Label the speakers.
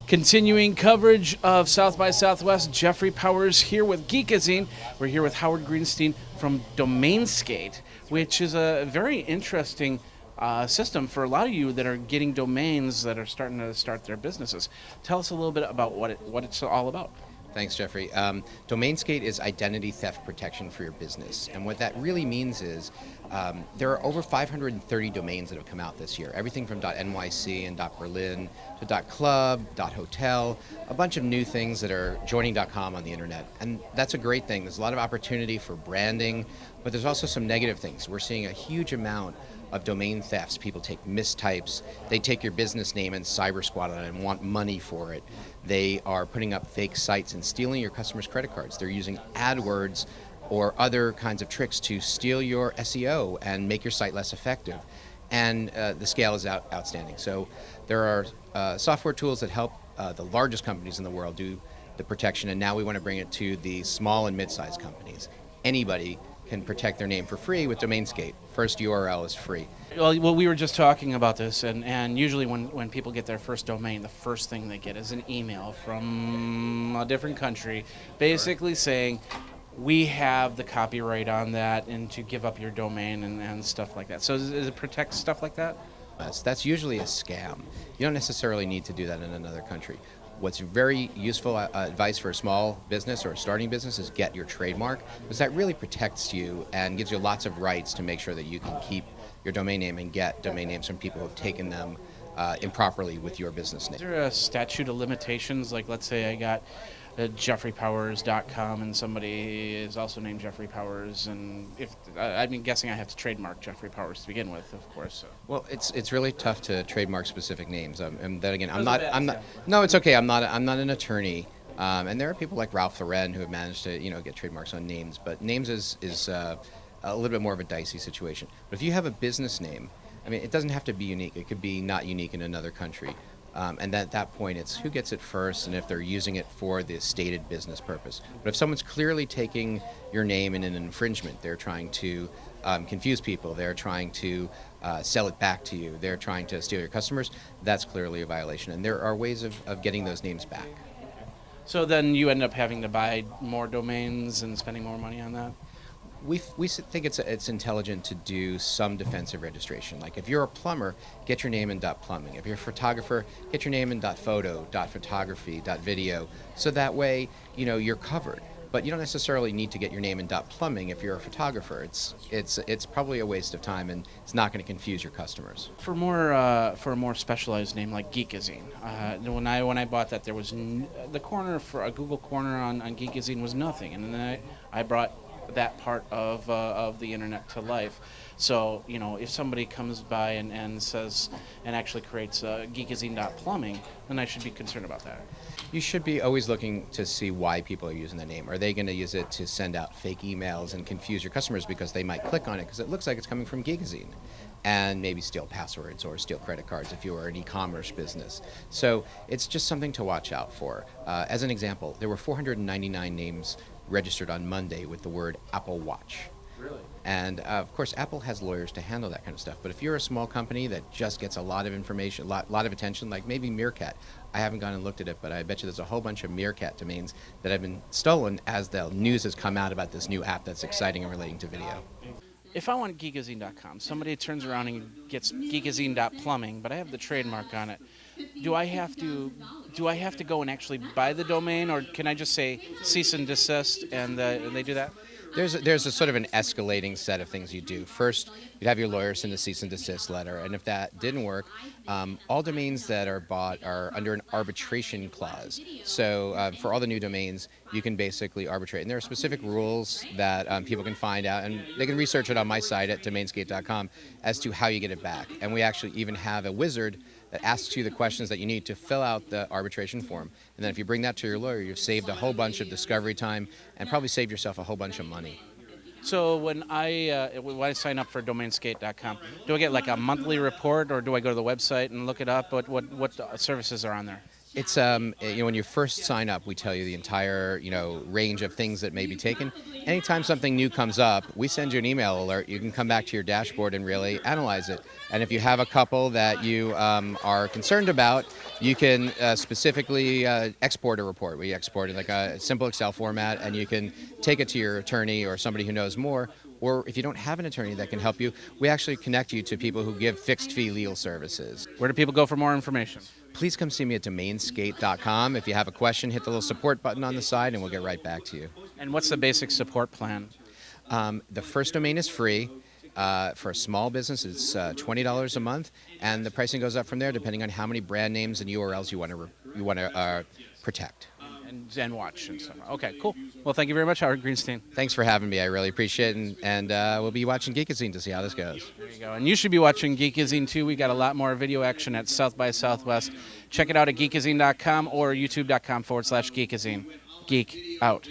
Speaker 1: Continuing coverage of South by Southwest, Jeffrey Powers here with Geekazine. We're here with Howard Greenstein from Domainskate, which is a very interesting system for a lot of you that are getting domains that are starting to start their businesses. Tell us a little bit about what it's all about.
Speaker 2: Thanks, Jeffrey. Domainskate is identity theft protection for your business. And what that really means is there are over 530 domains that have come out this year. Everything from .nyc and .berlin to .club, .hotel, a bunch of new things that are joining .com on the internet. And that's a great thing. There's a lot of opportunity for branding, but there's also some negative things. We're seeing a huge amount of domain thefts. People take mistypes. They take your business name and cyber squat on it and want money for it. They are putting up fake sites and stealing your customers' credit cards. They're using AdWords or other kinds of tricks to steal your SEO and make your site less effective. And the scale is outstanding. So there are software tools that help the largest companies in the world do the protection, and now we want to bring it to the small and mid-sized companies. Anybody can protect their name for free with Domainskate. First URL is free.
Speaker 1: Well, we were just talking about this, and usually when people get their first domain, the first thing they get is an email from a different country basically saying, we have the copyright on that and to give up your domain and stuff like that. So does it protect stuff like that?
Speaker 2: That's usually a scam. You don't necessarily need to do that in another country. What's very useful advice for a small business or a starting business is get your trademark, because that really protects you and gives you lots of rights to make sure that you can keep your domain name and get domain names from people who have taken them improperly with your business name.
Speaker 1: Is there a statute of limitations? Like, let's say I got jeffreypowers.com and somebody is also named Jeffrey Powers, and if I'm guessing I have to trademark Jeffrey Powers to begin with, of course. So.
Speaker 2: Well, it's really tough to trademark specific names. And then again, I'm not. No, it's okay. I'm not an attorney. And there are people like Ralph Lauren who have managed to get trademarks on names. But names is a little bit more of a dicey situation. But if you have a business name, I mean, it doesn't have to be unique. It could be not unique in another country. And at that point, it's who gets it first and if they're using it for the stated business purpose. But if someone's clearly taking your name in an infringement, they're trying to confuse people, they're trying to sell it back to you, they're trying to steal your customers, that's clearly a violation. And there are ways of getting those names back.
Speaker 1: So then you end up having to buy more domains and spending more money on that?
Speaker 2: We think it's intelligent to do some defensive registration. Like if you're a plumber, get your name in .plumbing. If you're a photographer, get your name in .photo, .photography, .video. So that way, you're covered. But you don't necessarily need to get your name in .plumbing if you're a photographer. It's probably a waste of time, and it's not going to confuse your customers.
Speaker 1: For a more specialized name like Geekazine, when I bought that, there was the corner for a Google corner on Geekazine was nothing, and then I brought that part of the internet to life. So if somebody comes by and says and actually creates geekazine.plumbing, then I should be concerned about that.
Speaker 2: You should be always looking to see why people are using the name. Are they going to use it to send out fake emails and confuse your customers because they might click on it because it looks like it's coming from Geekazine, and maybe steal passwords or steal credit cards if you are an e-commerce business. So it's just something to watch out for. As an example, there were 499 names registered on Monday with the word Apple Watch.
Speaker 1: Really?
Speaker 2: And of course, Apple has lawyers to handle that kind of stuff. But if you're a small company that just gets a lot of information, a lot of attention, like maybe Meerkat, I haven't gone and looked at it, but I bet you there's a whole bunch of Meerkat domains that have been stolen as the news has come out about this new app that's exciting and relating to video.
Speaker 1: If I want geekazine.com, somebody turns around and gets geekazine.plumbing, but I have the trademark on it. Do I have to go and actually buy the domain, or can I just say cease and desist and they do that?
Speaker 2: There's a sort of an escalating set of things you do. First, you'd have your lawyer send a cease and desist letter, and if that didn't work, all domains that are bought are under an arbitration clause. So for all the new domains, you can basically arbitrate. And there are specific rules that people can find out, and they can research it on my site at domainskate.com as to how you get it back. And we actually even have a wizard that asks you the questions that you need to fill out the arbitration form. And then if you bring that to your lawyer, you've saved a whole bunch of discovery time and probably saved yourself a whole bunch of money.
Speaker 1: So when I sign up for Domainskate.com, do I get like a monthly report, or do I go to the website and look it up? What services are on there?
Speaker 2: It's when you first sign up, we tell you the entire range of things that may be taken. Anytime something new comes up, we send you an email alert. You can come back to your dashboard and really analyze it. And if you have a couple that you are concerned about, you can specifically export a report. We export it like a simple Excel format, and you can take it to your attorney or somebody who knows more. Or if you don't have an attorney that can help you, we actually connect you to people who give fixed fee legal services.
Speaker 1: Where do people go for more information?
Speaker 2: Please come see me at Domainskate.com. If you have a question, hit the little support button on the side and we'll get right back to you.
Speaker 1: And what's the basic support plan?
Speaker 2: The first domain is free. For a small business, it's $20 a month, and the pricing goes up from there depending on how many brand names and URLs you want to protect.
Speaker 1: And watch and stuff. Okay, cool. Well, thank you very much, Howard Greenstein.
Speaker 2: Thanks for having me. I really appreciate it, and we'll be watching Geekazine to see how this goes.
Speaker 1: There you go. And you should be watching Geekazine too. We got a lot more video action at South by Southwest. Check it out at geekazine.com or youtube.com/Geekazine. Geek out.